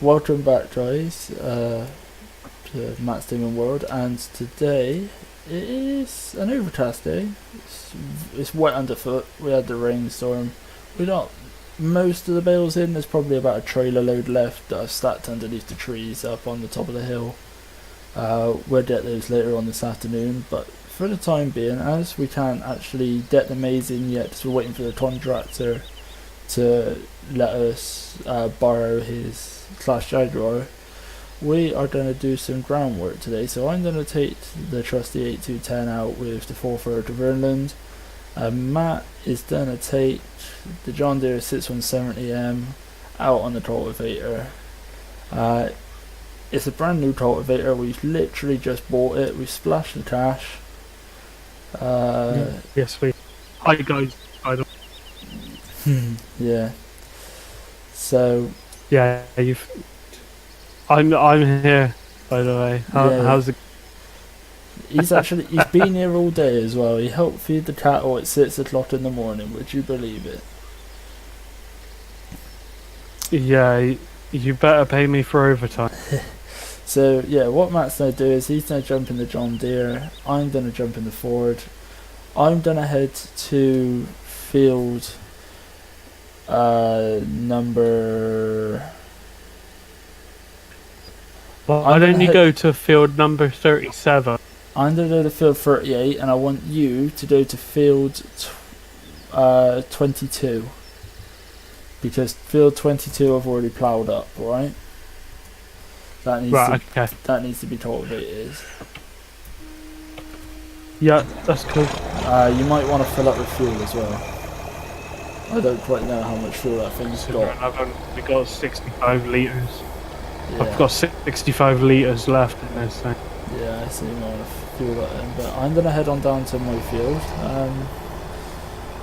welcome back, guys, to Matt's Demon World, and today it is an overcast day. It's wet underfoot. We had the rainstorm. We got most of the bales in. There's probably about a trailer load left that I've stacked underneath the trees up on the top of the hill. We'll get those later on this afternoon, but for the time being, as we can't actually get the maize in yet, because we're waiting for the contractor to let us borrow his Clash Jaguar, we are going to do some groundwork today. So I'm going to take the trusty 8210 out with the 430 Verland. Matt is going to take the John Deere 6170M out on the cultivator. It's a brand new cultivator. We've literally just bought it. We've splashed the cash. Yes, we. Hi guys. Yeah. So. Yeah, I'm here. By the way, how's it? He's been here all day as well. He helped feed the cattle at 6 o'clock in the morning. Would you believe it? Yeah, you better pay me for overtime. So yeah, what Matt's going to do is he's going to jump in the John Deere. I'm going to jump in the Ford. I'm going to head to field number. Why don't you go to field number 37? I'm going to go to field 38, and I want you to go to field 22. Because field 22 I've already ploughed up, alright? That needs to be cultivated. Yeah, that's cool. You might want to fill up with fuel as well. I don't quite know how much fuel that thing's got. I've only got 65 litres. Yeah. I've got 65 litres left in this thing. Yeah, I see. You might want to fuel that in. But I'm going to head on down to my field.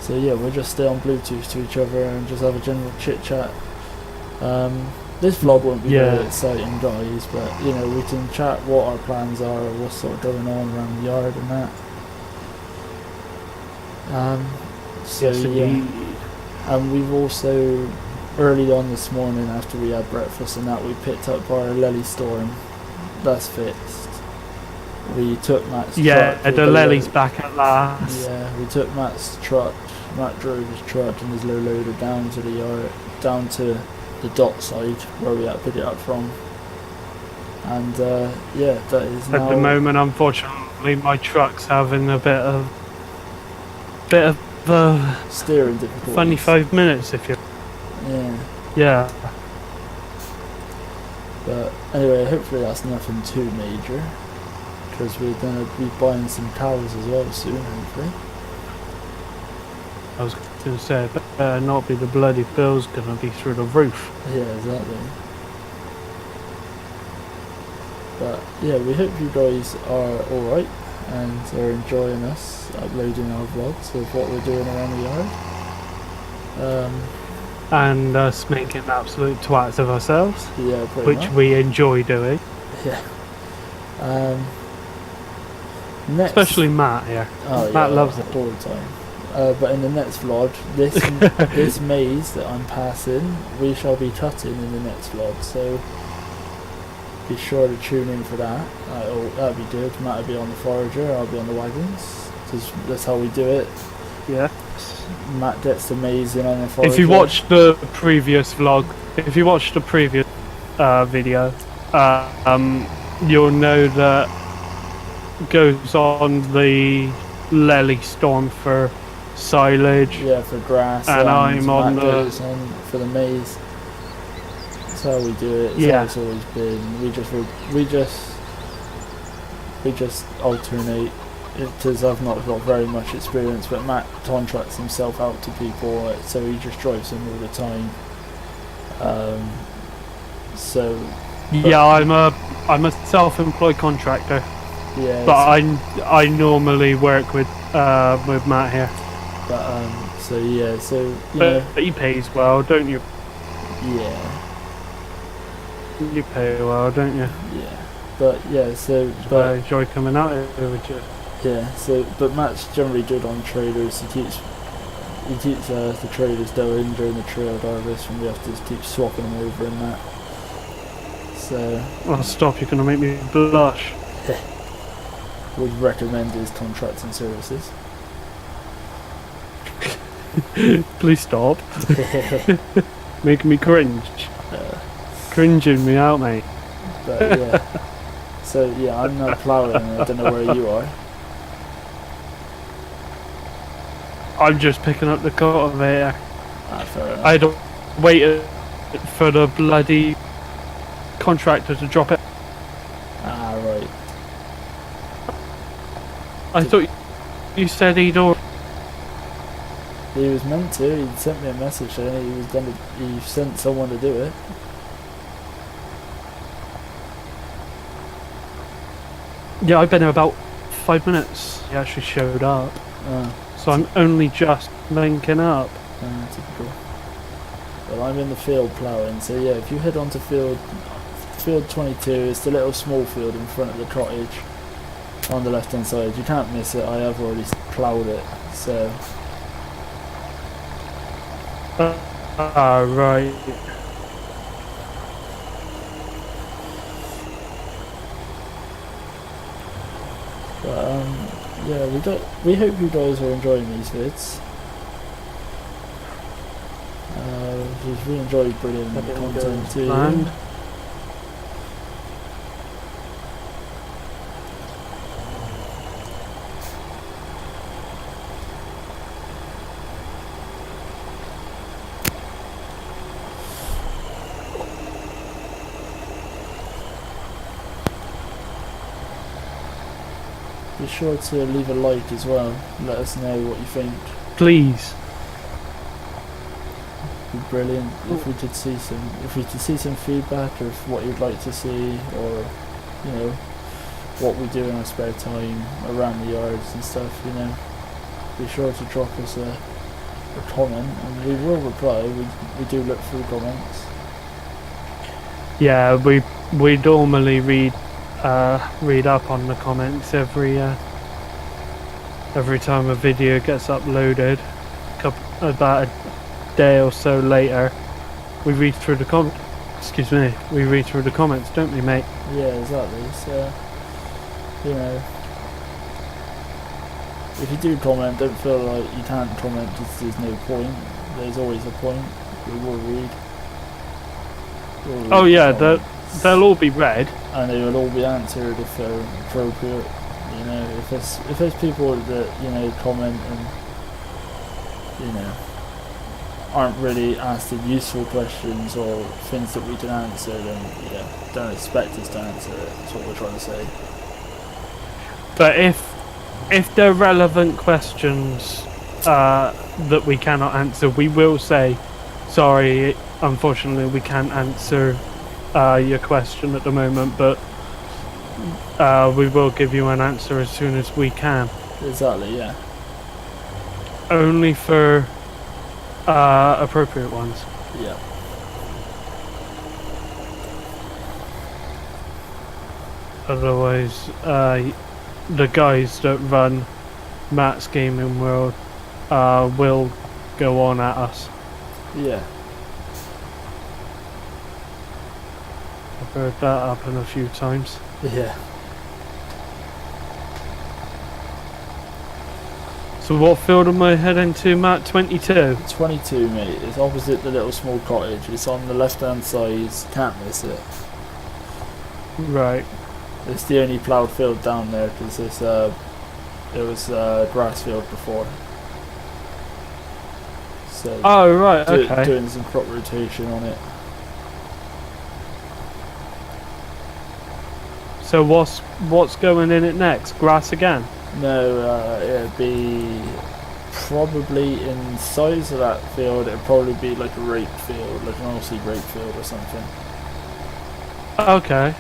So yeah, we'll just stay on Bluetooth to each other and just have a general chit chat. This vlog won't be very exciting, guys, but you know, we can chat what our plans are, what's sort of going on around the yard and that. So yes, yeah, and we've also early on this morning after we had breakfast and that, we picked up our Lely Storm. That's fixed. We took Matt's truck. Yeah, the Lely's back at last. Yeah, we took Matt's truck. Matt drove his truck and his low loader down to the yard, down to the dot side where we had to pick it up from. And yeah, that is now. At the moment, unfortunately, my truck's having a bit of steering difficulties. Funny 5 minutes if you. Yeah. Yeah. But anyway, hopefully that's nothing too major, because we're gonna be buying some cows as well soon, hopefully. I was going to say, it better not be the bloody bill's going to be through the roof. Yeah, exactly. But yeah, we hope you guys are alright and are enjoying us uploading our vlogs of what we're doing around the yard. And us making absolute twats of ourselves. Yeah, pretty much. Which we enjoy doing. Yeah. Next. Especially Matt here. Oh, Matt yeah, loves it all the time. But in the next vlog, this maize that I'm passing, we shall be cutting in the next vlog. So be sure to tune in for that. That'll be good. Matt will be on the forager, I'll be on the wagons, because that's how we do it. Yeah. Matt gets the maize in on the forager. If you watched the previous vlog, if you watched the previous video, you'll know that goes on the Lely Storm for silage. Yeah, for grass. And I'm on goes on for the maize. That's how we do it. It's how it's always been. We just alternate. Because I've not got very much experience, but Matt contracts himself out to people, so he just drives them all the time. Yeah, I'm a self-employed contractor. Yeah, but I normally work with Matt here. But so yeah, so you but know, he pays well, don't you? Yeah. You pay well, don't you? Yeah. But yeah, so I enjoy coming out here with you. Yeah. So but Matt's generally good on trailers. He keeps the trailers going during the trail harvest, and we have to keep swapping them over and that. So Oh, stop! You're gonna make me blush. would recommend his contracting services. Please stop. Making me cringe. Cringing me out, mate. But yeah. So yeah, I'm now ploughing. I don't know where you are. I'm just picking up the cultivator. Fair enough. I don't wait for the bloody contractor to drop it. Right. I thought you said he'd already. He was meant to. He sent me a message saying he was gonna. He sent someone to do it. Yeah, I've been here about 5 minutes. He actually showed up. So I'm only just linking up. Typical. Well, I'm in the field ploughing, so yeah, if you head onto field 22, it's the little small field in front of the cottage on the left hand side. You can't miss it. I have already ploughed it, so. Right. But yeah, we hope you guys are enjoying these vids. We enjoy bringing content to you. Be sure to leave a like as well. Let us know what you think. Please. It'd be brilliant if we could see some feedback of what you'd like to see, or you know, what we do in our spare time around the yards and stuff. You know, be sure to drop us a comment, and we will reply. We do look through comments. Yeah, we normally read up on the comments every time a video gets uploaded. About a day or so later, we read through the we read through the comments, don't we, mate? Yeah, exactly. So, you know, if you do comment, don't feel like you can't comment because there's no point. There's always a point. We will read. Oh yeah, they'll all be read, and they will all be answered if they're appropriate. You know, if there's people that, you know, comment and, you know, aren't really asking useful questions or things that we can answer, then yeah, don't expect us to answer it. That's what we're trying to say. but if they're relevant questions that we cannot answer, we will say sorry, unfortunately we can't answer your question at the moment, but we will give you an answer as soon as we can. Exactly, yeah. Only for appropriate ones. Yeah. Otherwise, the guys that run Matt's Gaming World will go on at us. Yeah. I've heard that happen a few times. Yeah. So what field am I heading to, Matt? 22? 22, mate. It's opposite the little small cottage. It's on the left hand side. Can't miss it. Right. It's the only ploughed field down there because it was grass field before. So Oh, right, okay. doing some crop rotation on it. So what's going in it next? Grass again? No, it'd be probably in size of that field. It'd probably be like a rape field, like an oilseed rape field or something. Okay.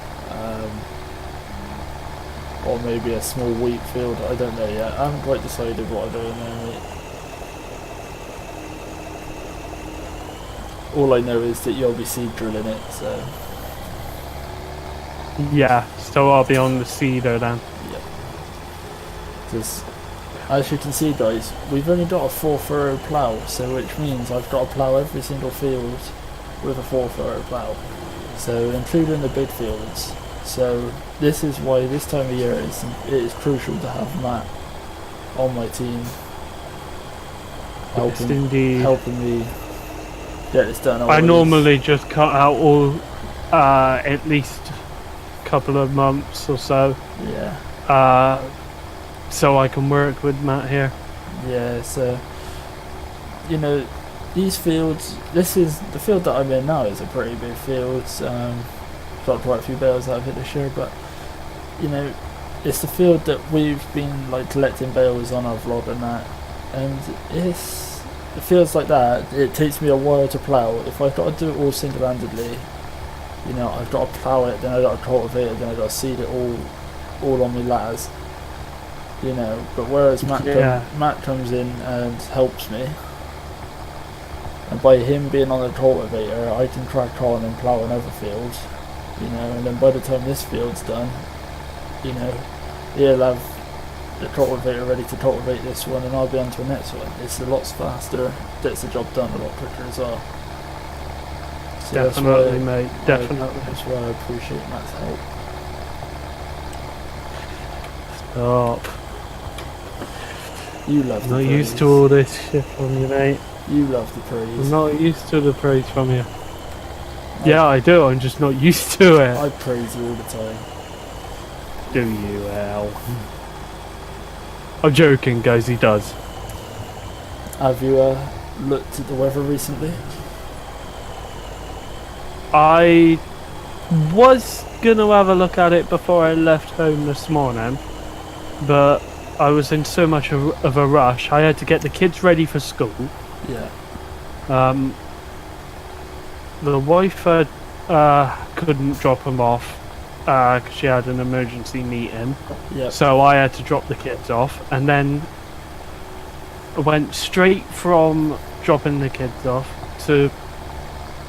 Or maybe a small wheat field. I don't know yet. I haven't quite decided what I'm doing there, mate. All I know is that you'll be seed drilling it, so Yeah, so I'll be on the cedar then. yeah. Just, as you can see, guys, we've only got a 4-furrow plough, so which means I've got to plough every single field with a 4-furrow plough. so including the big fields. So this is why this time of year it is crucial to have Matt on my team, helping me get this done. I normally just cut out all at least a couple of months or so. Yeah. So I can work with Matt here. Yeah. So you know, these fields. This is the field that I'm in now. Is a pretty big field. Got quite a few bales out of it this year, but you know, it's the field that we've been like collecting bales on our vlog and that, and it feels like that. It takes me a while to plough. If I've got to do it all single-handedly, you know, I've got to plough it, then I've got to cultivate it, then I've got to seed it all on my ladders. You know, but whereas Matt comes in and helps me, and by him being on the cultivator, I can crack on and plough another field. You know, and then by the time this field's done, you know, he'll have the cultivator ready to cultivate this one, and I'll be on to the next one. It's a lot faster, gets the job done a lot quicker as well. So definitely, mate. Definitely. That's why I appreciate Matt's help. Stop. You love the praise. Not used to all this shit from you, mate. You love the praise. I'm not used to the praise from you. Yeah, I do. I'm just not used to it. I praise you all the time. Do you, Al? I'm joking, guys. He does. Have you looked at the weather recently? I was gonna have a look at it before I left home this morning, but I was in so much of a rush. I had to get the kids ready for school. Yeah. The wife couldn't drop them off because she had an emergency meeting. Yep. So I had to drop the kids off, and then went straight from dropping the kids off to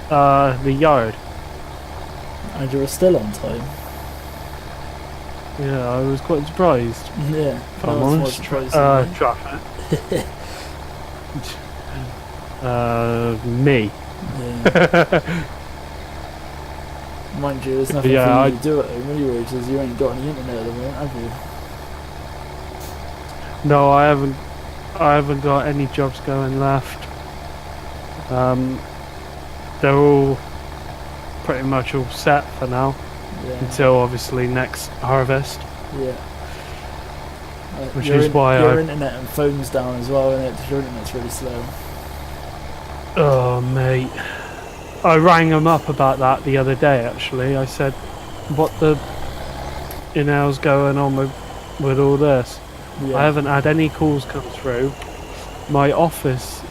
the yard. And you were still on time. Yeah, I was quite surprised. Yeah. If I'm honest. Traffic. Me. Yeah. Mind you, there's nothing Yeah, for you to do at home anyway, because you ain't got any internet at the moment, have you? No, I haven't got any jobs going left. They're all pretty much all set for now, until obviously next harvest. Yeah. Which is why your internet and phone's down as well, isn't it? Because your internet's really slow. Oh, mate. I rang them up about that the other day, actually. I said, what the hell's going on with all this? Yeah. I haven't had any calls come through. My office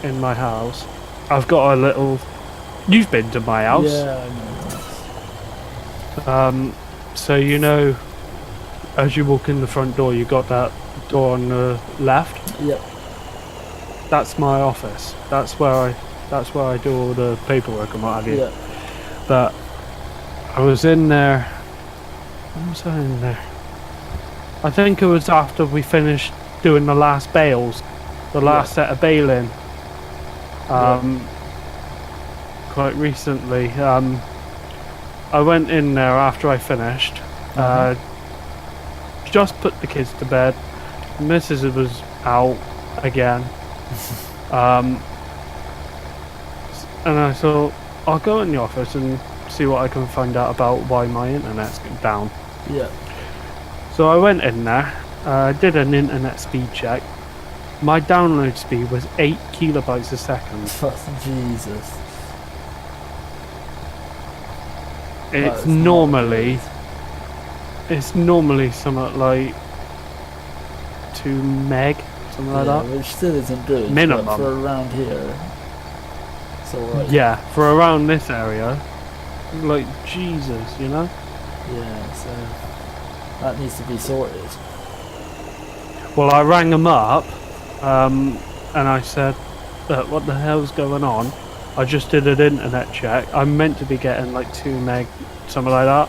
in my house, I've got a little... You've been to my house. Yeah, I know. So you know, as you walk in the front door, you got that door on the left. Yep. That's my office. That's where I do all the paperwork and what have you. Yeah. But I was in there. When was I in there? I think it was after we finished doing the last bales, the last set of baling. Quite recently. I went in there after I finished. Just put the kids to bed. Mrs. was out again. And I thought, I'll go in the office and see what I can find out about why my internet's down. Yeah. So I went in there, did an internet speed check. My download speed was 8 kilobytes a second. Jesus. It's normally something like 2 meg, something like that. Which still isn't good. Minimum. But for around here, it's alright. Yeah, for around this area, like Jesus, you know. Yeah, so that needs to be sorted. Well, I rang them up, and I said, "What the hell's going on? I just did an internet check. I'm meant to be getting like 2 meg, something like that.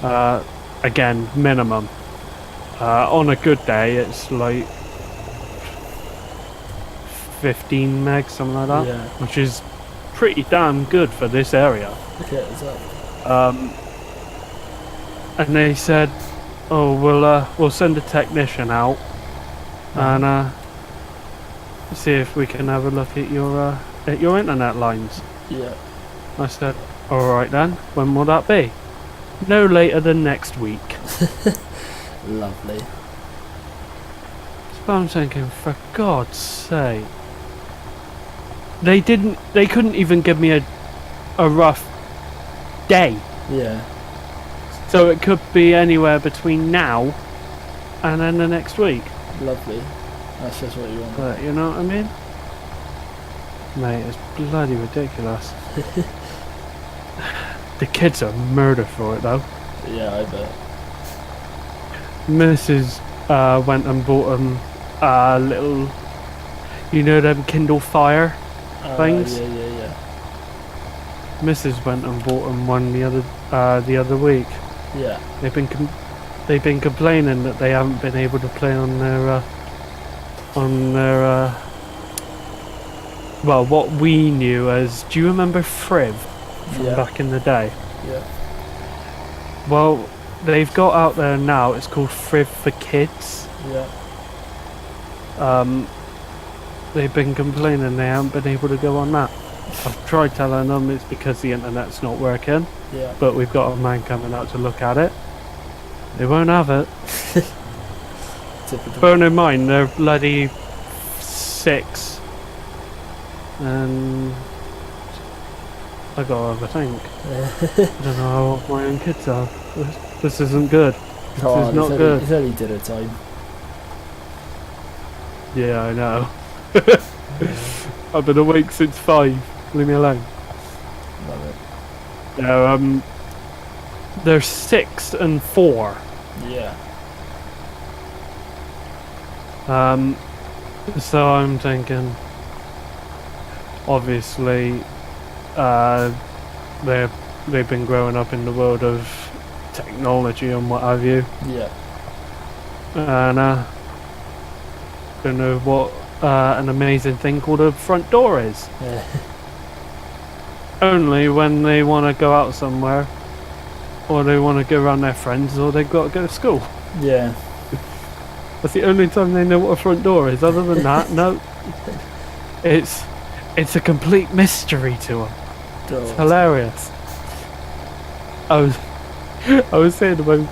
Yeah. Again, minimum. On a good day, it's like 15 meg, something like that, Yeah. which is pretty damn good for this area. Okay, is that? And they said, "Oh, we'll send a technician out and see if we can have a look at your internet lines." Yeah. I said, "All right then. When will that be?" "No later than next week." Lovely. So I'm thinking, for God's sake, they couldn't even give me a rough day. Yeah. So it could be anywhere between now and then the next week. Lovely. That's just what you want. But you know what I mean? Mate, it's bloody ridiculous. The kids are murder for it though. Yeah, I bet. Mrs. Went and bought them little, you know, them Kindle Fire things. Yeah. Mrs. went and bought them one the other week. Yeah. They've been complaining that they haven't been able to play on their well, what we knew as, do you remember Friv from back in the day? Yeah. Well, they've got out there now. It's called Friv for Kids. Yeah. They've been complaining they haven't been able to go on that. I've tried telling them it's because the internet's not working. Yeah. But we've got a man coming out to look at it. They won't have it. Typical. Bear in mind, they're bloody 6. And I gotta have a think. I don't know how old my own kids are. This isn't good. This is not good. It's only dinner time. Yeah, I know. I've been awake since 5. Leave me alone. Love it. No, they're 6 and 4. Yeah. So I'm thinking, obviously, they've been growing up in the world of technology and what have you. Yeah. And don't know what an amazing thing called a front door is. Yeah. Only when they want to go out somewhere, or they want to go around their friends, or they've got to go to school. Yeah. That's the only time they know what a front door is. Other than that, no. It's a complete mystery to them. It's hilarious. I was saying to my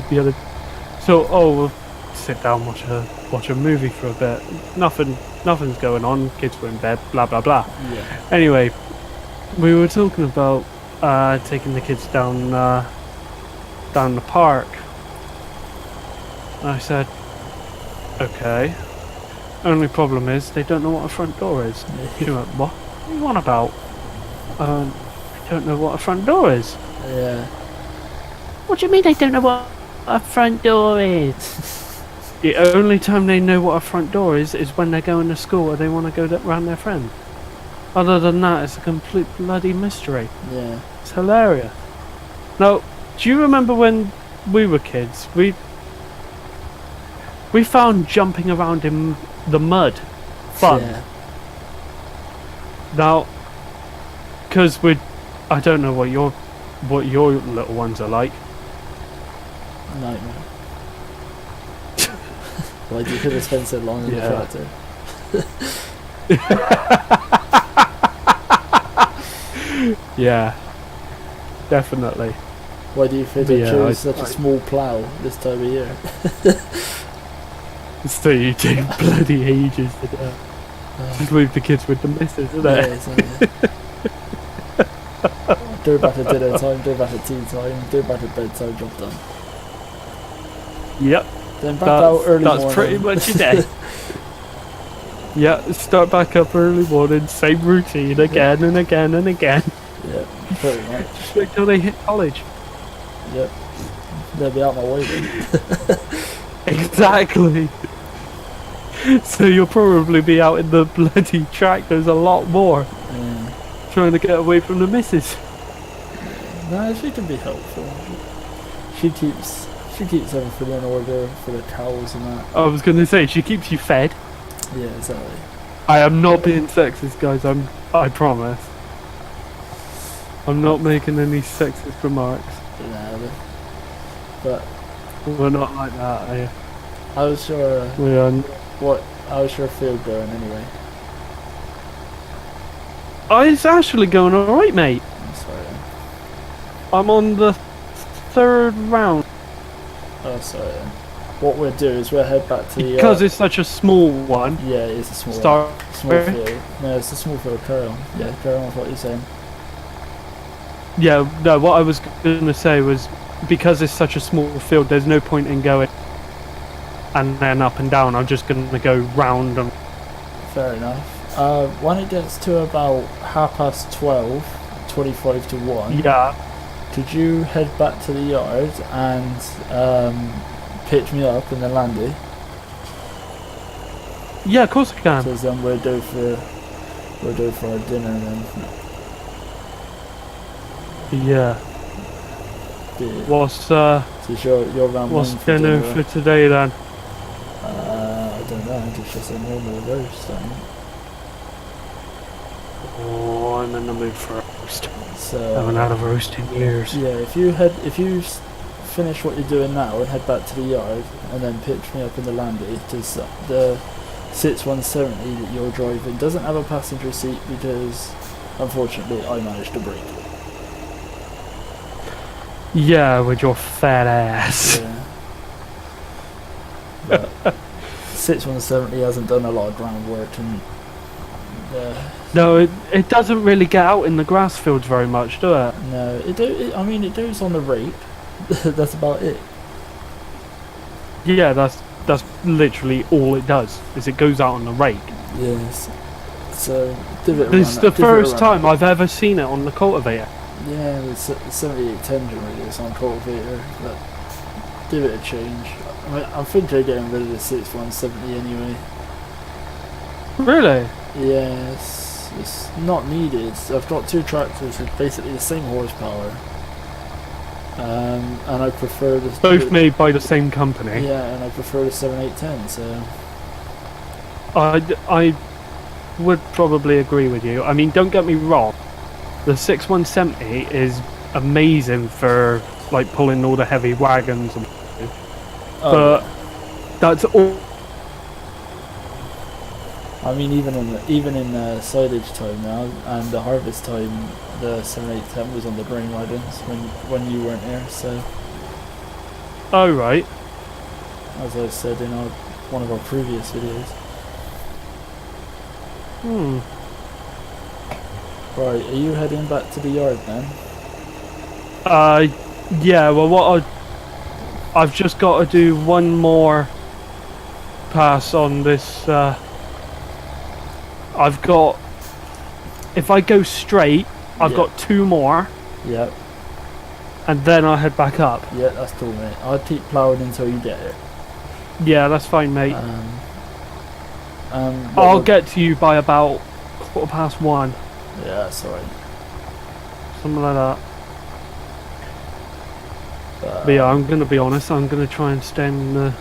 the other, so we'll sit down, watch a movie for a bit. Nothing's going on. Kids were in bed. Blah blah blah. Yeah. Anyway, we were talking about taking the kids down the park. I said, okay. Only problem is they don't know what a front door is. She went, what? What are you on about? I don't know what a front door is. Yeah. What do you mean they don't know what a front door is? The only time they know what a front door is when they're going to school or they want to go around their friend. Other than that, it's a complete bloody mystery. Yeah. It's hilarious. Now, do you remember when we were kids? We found jumping around in the mud fun. Yeah. Now, because I don't know what your little ones are like. Nightmare. Why do you could have spent so long in the tractor? Yeah, definitely. Why do you think they chose such a small plough this time of year? So you take bloody ages to do. Just leave the kids with the missus, isn't it? Exactly. Do back at dinner time, do back at tea time, do back at bedtime, job done. Yep. Then back out early morning. That's pretty much your day. Yeah, start back up early morning, same routine again and again and again. Yeah, pretty much. Just wait till they hit college. Yep. They'll be out my way then. Exactly. So you'll probably be out in the bloody tractors a lot more. Trying to get away from the missus. No, she can be helpful. She keeps everything in order for the cows and that. I was going to say, she keeps you fed. Yeah, exactly. I am not being sexist, guys. I promise. I'm not making any sexist remarks. No, but We're not like that, are you? how's your We are. how's your field going anyway? Oh, it's actually going alright, mate. I'm sorry. I'm on the 3rd round. Oh, sorry. What we'll do is we'll head back to the... Because it's such a small one. Yeah, it's a small Start. one. Small field. No, it's a small field. Carry on. Yeah, carry on with what you're saying. Yeah, no, what I was going to say was, because it's such a small field, there's no point in going and then up and down. I'm just going to go round and... Fair enough. When it gets to about 12:30, 25 to 1, Yeah. could you head back to the yard and pitch me up in the landy? Yeah, of course I can. Because then we'll do for our dinner then. Yeah. What's So you're around what's one for dinner for today then? I don't know, I think it's just a normal roast, I think. Oh, I'm in the mood for a roast. So I haven't had a roast in years. yeah, if you finish what you're doing now and head back to the yard and then pitch me up in the landy, because the Sits 170 that you're driving doesn't have a passenger seat because unfortunately I managed to break it. Yeah, with your fat ass. Yeah. But Sits 170 hasn't done a lot of groundwork and No, it doesn't really get out in the grass fields very much, do it? no, I mean it goes on the rake. That's about it. Yeah, that's literally all it does. Is it goes out on the rake. Yes. So divot This is around the that- divot first around time that. I've ever seen it on the cultivator. Yeah, the 7810 generally is on cultivator, but give it a change. I mean, I'm thinking of getting rid of the 6170 anyway. Really? Yeah, it's not needed. I've got two tractors with basically the same horsepower. And I prefer the... Both made by the same company. Yeah, and I prefer the 7810, so... I would probably agree with you. I mean, don't get me wrong. The 6170 is amazing for like pulling all the heavy wagons, and but that's all. I mean, even in silage time now and the harvest time, the 7810 was on the grain wagons when you weren't here. So, Oh right. as I said in one of our previous videos. Right, are you heading back to the yard then? Yeah. Well, I've just got to do one more pass on this. I've got. If I go straight, I've Yeah. got two more, Yep. and then I'll head back up. Yeah, that's cool, mate. I'll keep ploughing until you get it. Yeah, that's fine, mate. What I'll we'll- get to you by about 1:15. Yeah, that's alright. Something like that. But But yeah, I'm gonna be honest. I'm gonna try and stay in the.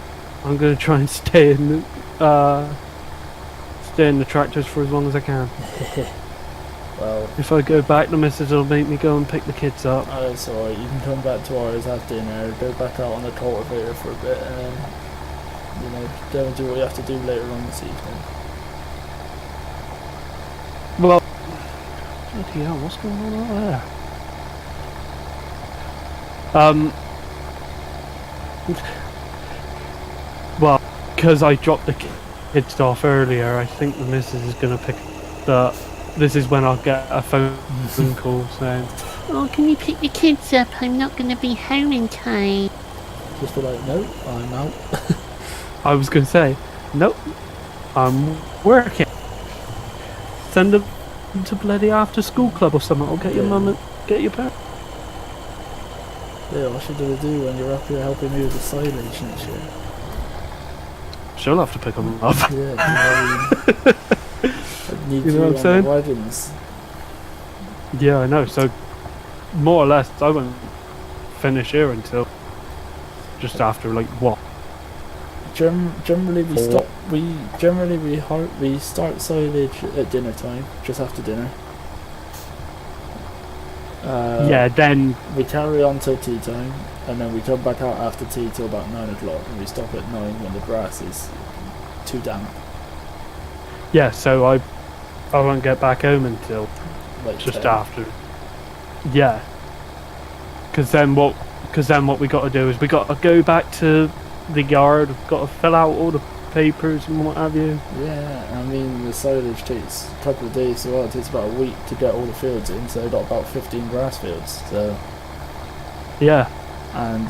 I'm gonna try and stay in the tractors for as long as I can. well, If I go back, the missus will make me go and pick the kids up. it's alright. You can come back to ours after dinner, go back out on the cultivator for a bit, and then go and do what you have to do later on this evening. Well, bloody hell, what's going on out there? Well, because I dropped the kids off earlier, I think the missus is gonna pick the. This is when I'll get a phone call saying, Oh, can you pick the kids up? I'm not going to be home in time. Just be like, no, I'm out. I was gonna say, nope, I'm working. Send them to bloody after school club or something, or get your Yeah. mum and get your parents. Yeah, what should I do when you're up here helping me with the silage next year? She'll have to pick them up. Yeah, I need You know what I'm on saying? the wagons. Yeah, I know. So, more or less, I won't finish here until just after like what? Generally, we Four. stop we generally we start silage at dinner time, just after dinner. Yeah, then We carry on till tea time, and then we come back out after tea till about 9 o'clock, and we stop at 9 when the grass is too damp. yeah, so I won't get back home until Like just 10. after. Yeah. Because then what we got to do is we got to go back to the yard. We've got to fill out all the papers and what have you. Yeah, I mean the silage takes a couple of days, so it takes about a week to get all the fields in. So I got about 15 grass fields. So Yeah. and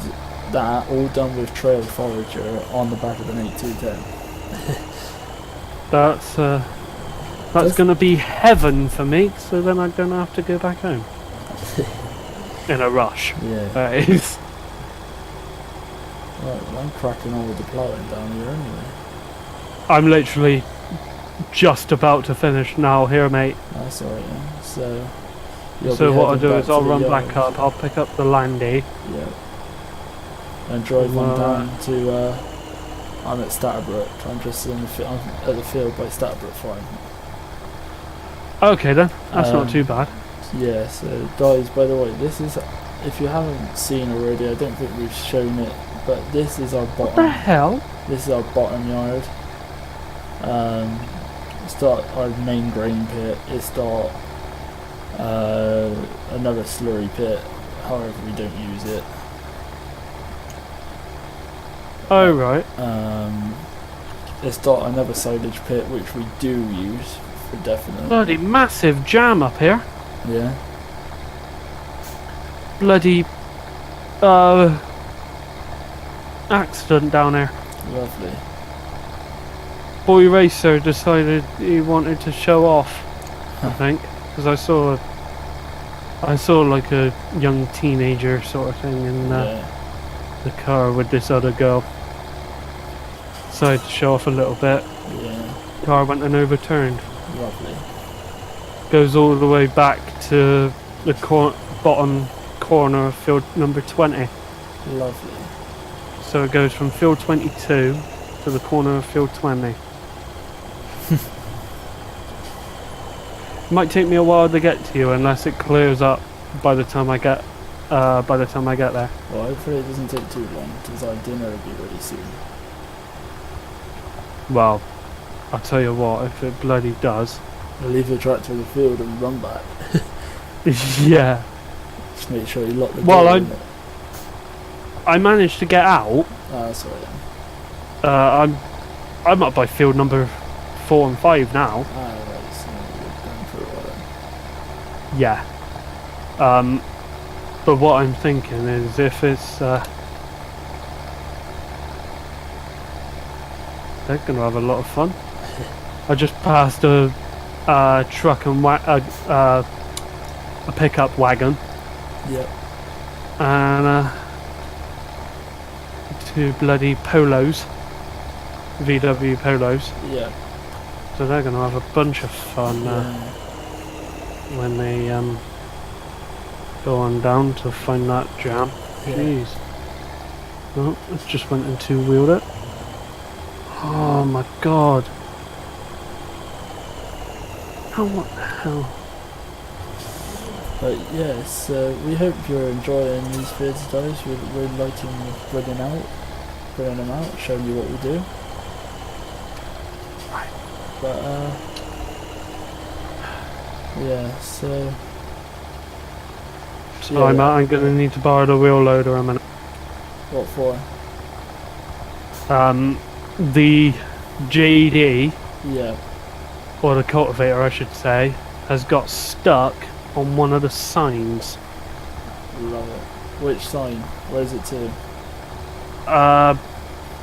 that all done with trail forager on the back of an 8210. That's going to be heaven for me. So then I don't have to go back home in a rush. Yeah. That is. Right, well, I'm cracking on with the ploughing down here anyway. I'm literally just about to finish now here, mate. That's alright, yeah. So you'll So be what I'll heading do back is I'll to the run yard. back up, I'll pick up the landy. Yeah. And drive on Right. down to I'm at Statterbrook. I'm just I'm at the field by Statterbrook Farm. Okay then, that's Um, not too bad. Yeah, so guys, by the way, this is, if you haven't seen already, I don't think we've shown it, but this is our What the bottom. hell? This is our bottom yard. It's got our main grain pit. It's got another slurry pit. However, we don't use it. Oh right. It's got another silage pit which we do use for definite. Bloody massive jam up here. Yeah. Bloody accident down there. Lovely. Boy Racer decided he wanted to show off, I think, because I saw like a young teenager sort of thing in Yeah. the car with this other girl. Decided to show off a little bit. Yeah. Car went and overturned. Lovely. Goes all the way back to the bottom corner of field number 20. Lovely. So it goes from field 22 to the corner of field 20. Might take me a while to get to you unless it clears up by the time I get there. Well, hopefully it doesn't take too long because our dinner will be ready soon. Well, I'll tell you what, if it bloody does. We'll leave the tractor in the field and run back. Yeah. Just make sure you lock the Well, door. innit? I managed to get out. Sorry then. I'm up by field number 4 and 5 now. Right, so we're going for a while then. Yeah. But what I'm thinking is if it's they're gonna have a lot of fun. I just passed a truck and a pickup wagon Yep. and two bloody polos, VW polos. Yeah. So they're gonna have a bunch of fun Yeah. when they go on down to find that jam. Yeah. Jeez. Oh, it just went and two-wheeled it. Oh my god. How what the hell? But yeah, so we hope you're enjoying these vids, guys. We're liking bringing them out, showing you what we do. But yeah, so So I'm gonna need to borrow the wheel loader a minute. what for? The JD, Yeah. or the cultivator I should say, has got stuck on one of the signs. Love it. Which sign? Where's it to?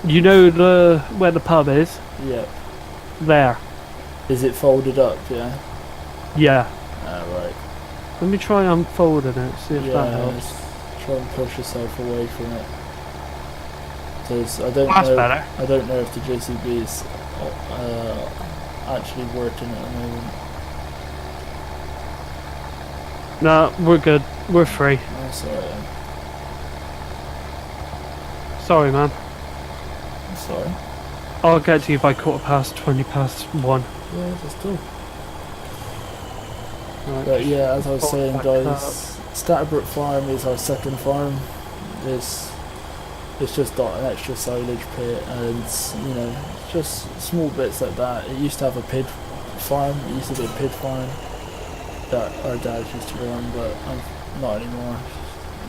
You know where the pub is? Yeah. There. Is it folded up? Yeah. Yeah. Right. Let me try unfolding it, see if that Yeah. helps. Try and push yourself away from it. Because I don't That's know. better. I don't know if the JCB is actually working at the moment. No, we're good. We're free. That's alright. Sorry, man. Sorry. I'll get to you by 1:15. Yeah, just do. Right. But yeah, as I was saying, Back guys, Statterbrook Farm is our second farm. It's just got an extra silage pit and, you know, just small bits like that. It used to have a pig farm. It used to be a pig farm that our dad used to run, but not anymore.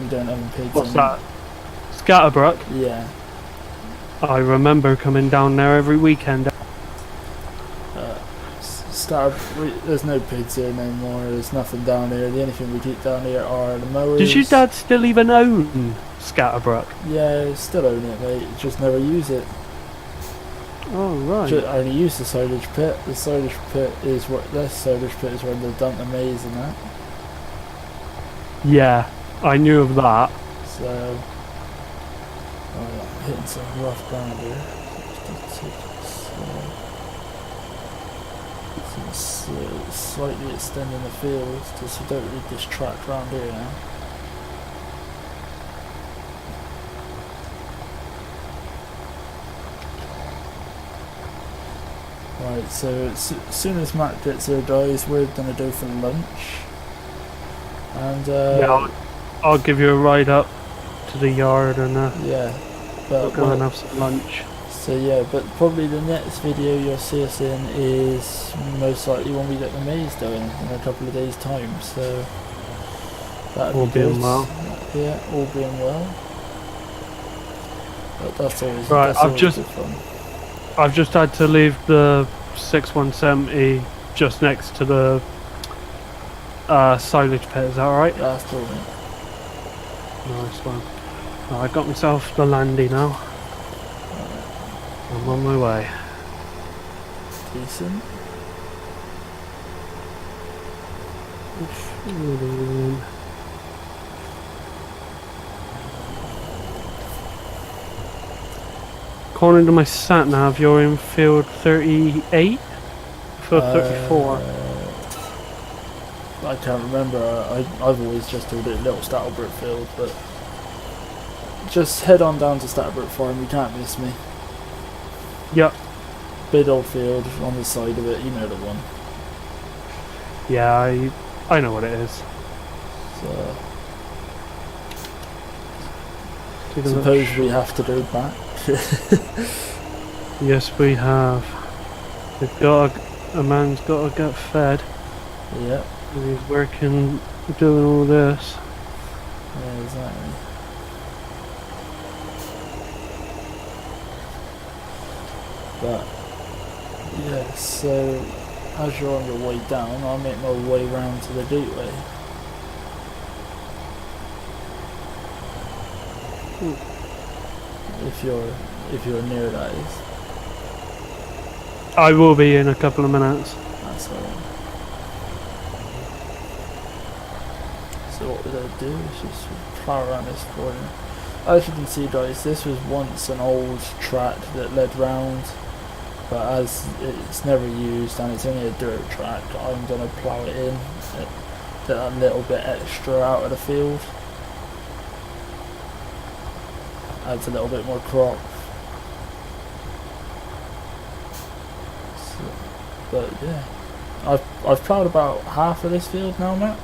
We don't have any pigs What's anymore. that? Scatterbrook? Yeah. I remember coming down there every weekend. There's no pigs here anymore. There's nothing down here. The only thing we keep down here are the mowers. Does your dad still even own Scatterbrook? Yeah, still own it, mate. Just never use it. Oh, right. I only use the silage pit. The silage pit is where they dump the maize and that. Yeah, I knew of that. So, I'm hitting some rough ground here. Slightly extending the field just so don't really distract around here now. Right, so as soon as Matt gets here, guys, we're gonna go for lunch. And Yeah, I'll give you a ride up to the yard and yeah, we'll but go and have some lunch. so yeah, but probably the next video you'll see us in is most likely when we get the maize done in a couple of days' time. So that'd All be good. being well. Yeah, all being well. But that's always Right, that's I've always just- good fun. I've just had to leave the 6170 just next to the silage pit. Is that alright? That's cool, mate. Nice one. I got myself the landy now. I'm on my way. Decent. According to my sat nav, you're in field 38? Field 34. I can't remember. I've always just called it Little Stattlebrook Field, but just head on down to Stattlebrook Farm. You can't miss me. Yep. Big old field on the side of it. You know the one. Yeah, I know what it is. So Take a look. suppose we have to go back. Yes, we have. We've got a man's got to get fed. Yeah. And he's working, doing all this. Yeah, exactly. But yeah, so as you're on your way down, I'll make my way round to the gateway. If you're near, that is. I will be in a couple of minutes. That's alright. So what we're gonna do is just plow around this corner. As you can see, guys, this was once an old track that led round, but as it's never used and it's only a dirt track, I'm gonna plow it in, get a little bit extra out of the field. Adds a little bit more crop. So, but yeah, I've plowed about half of this field now, Matt.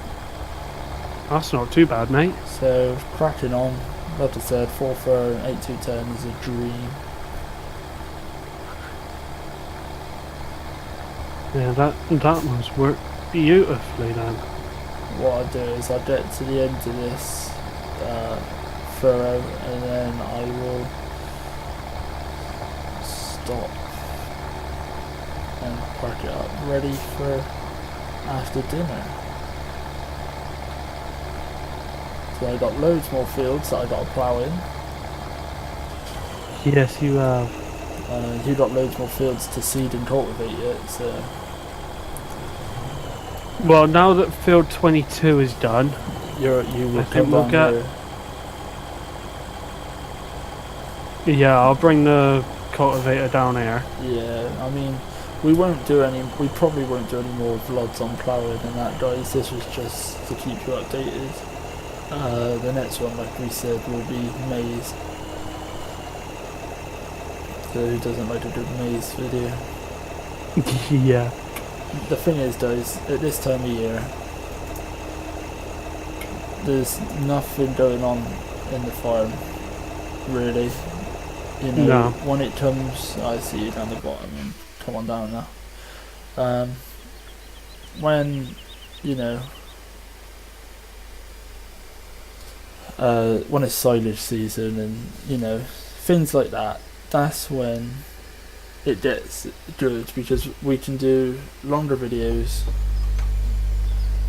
That's not too bad, mate. So cracking on. Like I said, 4-4 and 8-2-10 is a dream. Yeah, that must work beautifully then. What I do is I get to the end of this furrow and then I will stop and park it up ready for after dinner. So I got loads more fields that I got to plough in. Yes, you have. You got loads more fields to seed and cultivate yet, so Well, now that field 22 is done, you will I think come we'll down get- here. yeah, I'll bring the cultivator down here. Yeah, I mean, we probably won't do any more vlogs on ploughing and that, guys. This was just to keep you updated. The next one, like we said, will be maize. So who doesn't like a good maze video? Yeah. The thing is, guys, at this time of year, there's nothing going on in the farm, really. You know, No. when it comes, I see you down the bottom, and come on down now. When, you know, when it's silage season and, you know, things like that, that's when it gets good, because we can do longer videos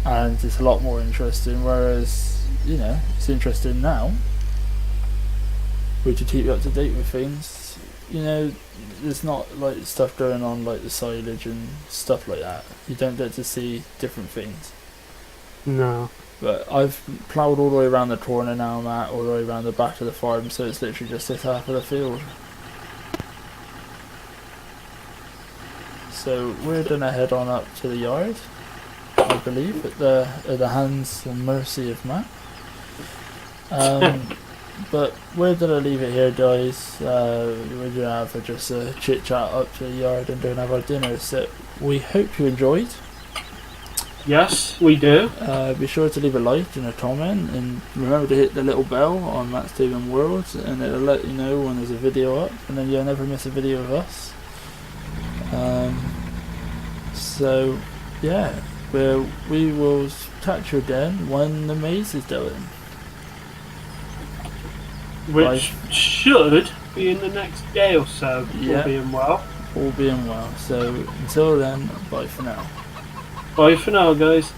and it's a lot more interesting, whereas, you know, it's interesting now. We can keep you up to date with things. You know, there's not like stuff going on like the silage and stuff like that. You don't get to see different things. No. But I've ploughed all the way around the corner now, Matt, all the way around the back of the farm, so it's literally just this half of the field. So we're gonna head on up to the yard, I believe, at the hands and mercy of Matt. But we're gonna leave it here, guys. We're gonna have just a chit chat up to the yard and go and have our dinner. So we hope you enjoyed. Yes, we do. Be sure to leave a like and a comment, and remember to hit the little bell on Matt's Demon World, and it'll let you know when there's a video up, and then you'll never miss a video of us. So yeah, we will catch you again when the maze is done. Which should be in the next day or so, Yeah. all being well. All being well. So until then, bye for now. Bye for now, guys.